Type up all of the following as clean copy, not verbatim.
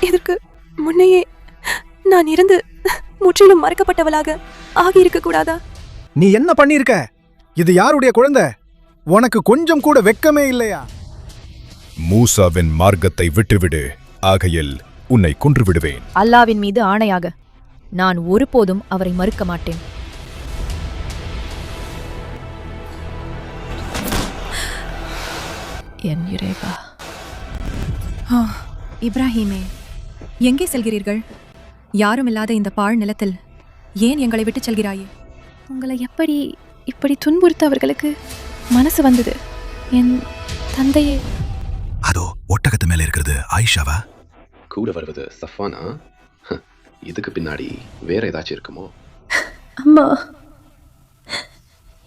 இதற்கு முன்னையே நான் இருந்து முற்றிலும் மறக்கப்பட்டவளாக ஆகியிருக்க கூடாதா? நீ என்ன பண்ணிருக்க? இது யாருடைய குழந்தை? உனக்கு கொஞ்சம் கூட வெட்கமே இல்லையா? மூசாவின் மார்க்கத்தை விட்டுவிடு, ஆகையில் உன்னை கொன்று விடுவேன். அல்லாவின் மீது ஆணையாக நான் ஒருபோதும் அவரை மறுக்க மாட்டேன். என் இறைவா. இப்ராஹிமே, எங்கே செல்கிறீர்கள்? யாரும் இல்லாத இந்த பாழ் நிலத்தில் ஏன் எங்களை விட்டு செல்கிறாயே? உங்களை இப்படி துன்புறுத்த அவர்களுக்கு மனசு வந்தது? என் தந்தையே. அதோ ஒட்டகத்து மேல இருக்கிறது ஆயிஷாவா? கூட வருவது சஃபானா? இதுக்கு பின்னாடி வேற ஏதாச்சும் இருக்குமோ? அம்மா,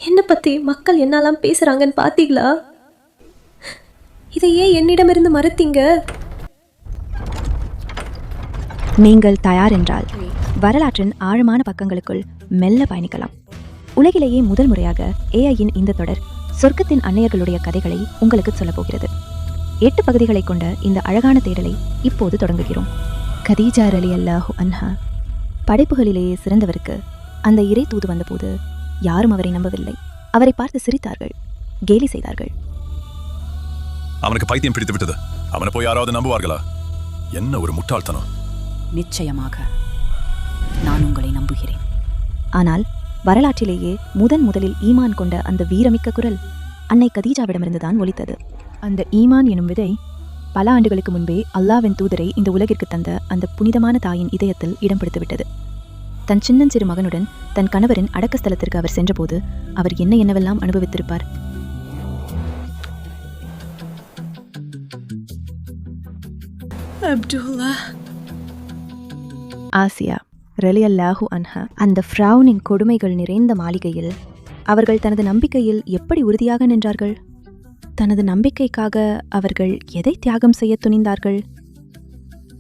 என்னை பத்தி மக்கள் என்னெல்லாம் பேசுறாங்கன்னு பாத்தீங்களா? இதையே என்னிடமிருந்து மறுத்தீங்க. நீங்கள் தயார் என்றால் வரலாற்றின் ஆழமான பக்கங்களுக்குள் மெல்ல பயணிக்கலாம். உலகிலேயே முதல் முறையாக ஏஐயின் இந்த தொடர் சொர்க்கத்தின் அன்னையர்களுடைய கதைகளை உங்களுக்கு சொல்லப் போகிறது. 8 பகுதிகளை கொண்ட இந்த அழகான தேடலை இப்போது தொடங்குகிறோம். கதீஜா ரலியல்லாஹு அன்ஹா. படைப்புகளிலேயே சிறந்தவருக்கு அந்த இறை தூது வந்தபோது யாரும் அவரை நம்பவில்லை. அவரை பார்த்து சிரித்தார்கள், கேலி செய்தார்கள். அவனுக்கு பைத்தியம் பிடித்து விட்டது, அவனை போய் யாராவது நம்புவார்களா? என்ன ஒரு முட்டாள்தனம்! நிச்சயமாக நான் உங்களை நம்புகிறேன். ஆனால் வரலாற்றிலேயே முதலில் ஈமான் கொண்ட அந்த வீரமிக்க குரல் அன்னை கதீஜாவிடமிருந்துதான் ஒலித்தது. அந்த ஈமான் எனும் விதை பல ஆண்டுகளுக்கு முன்பே அல்லாவின் தூதரை இந்த உலகிற்கு தந்த அந்த புனிதமான தாயின் இதயத்தில் இடம் பிடித்துவிட்டது. தன் சின்னஞ்சிறு மகனுடன் தன் கணவரின் அடக்கஸ்தலத்திற்கு அவர் சென்றபோது அவர் என்னவெல்லாம் அனுபவித்திருப்பார். அப்துல்லா. ஆசியா ரலியல்லாஹு அன்ஹா அந்த ஃப்ரௌனின் கொடுமைகள் நிறைந்த மாளிகையில் அவர்கள் தனது நம்பிக்கையில் எப்படி உறுதியாக நின்றார்கள்? தனது நம்பிக்கைக்காக அவர்கள் எதை தியாகம் செய்ய துணிந்தார்கள்?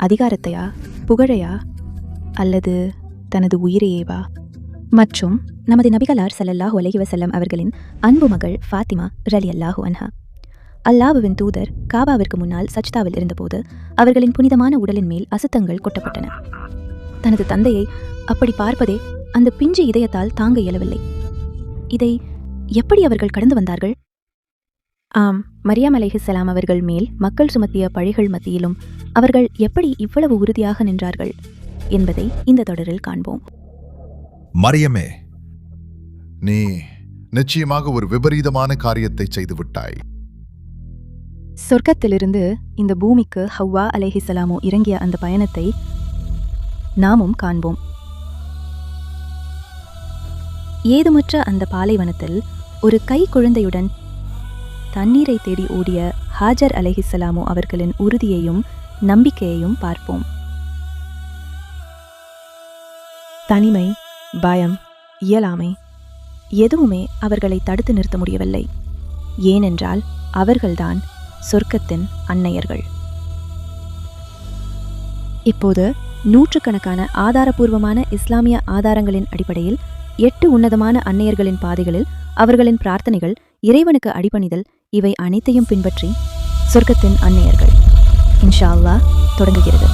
அதிகாரத்தையா, புகழையா, அல்லது தனது உயிரையேவா? மற்றும் நமது நபிகளார் ஸல்லல்லாஹு அலைஹி வஸல்லம் அவர்களின் அன்பு மகள் ஃபாத்திமா ரலியல்லாஹு அன்ஹா. அல்லாஹ்வின் தூதர் காபாவிற்கு முன்னால் சஜ்தாவில் இருந்தபோது அவர்களின் புனிதமான உடலின் மேல் அசுத்தங்கள் கொட்டப்பட்டன. தனது தந்தையை அப்படி பார்ப்பதே அந்த பிஞ்சு இதயத்தால் தாங்க இயலவில்லை. இதை எப்படி அவர்கள் கடந்து வந்தார்கள்? ஆம், மரியம் அலைஹிஸ்ஸலாம் அவர்கள் மேல் மக்கள் சுமத்திய பழிகள் மத்தியிலும் அவர்கள் எப்படி இவ்வளவு உறுதியாக நின்றார்கள் என்பதை இந்த தொடரில் காண்போம். மரியமே, நீ நிச்சயமாக ஒரு விபரீதமான காரியத்தை செய்து விட்டாய். சொர்க்கத்திலிருந்து இந்த பூமிக்கு ஹவ்வா அலைஹிஸ்ஸலாமோ இறங்கிய அந்த பயணத்தை நாமும் காண்போம். ஏதுமற்ற அந்த பாலைவனத்தில் ஒரு கை குழந்தையுடன் தண்ணீரை தேடி ஓடிய ஹாஜர் அலைஹிஸ்ஸலாமோ அவர்களின் உறுதியையும் நம்பிக்கையையும் பார்ப்போம். தனிமை, பயம், இயலாமை எதுவுமே அவர்களை தடுத்து நிறுத்த முடியவில்லை. ஏனென்றால் அவர்கள்தான் சொர்க்கத்தின் அன்னையர்கள். இப்போது நூற்றுக்கணக்கான ஆதாரபூர்வமான இஸ்லாமிய ஆதாரங்களின் அடிப்படையில் 8 உன்னதமான அன்னையர்களின் பாதைகளில் அவர்களின் பிரார்த்தனைகள், இறைவனுக்கு அடிபணிதல், இவை அனைத்தையும் பின்பற்றி சொர்க்கத்தின் அன்னையர்கள் இன்ஷா அல்லாஹ் தொடங்குகிறது.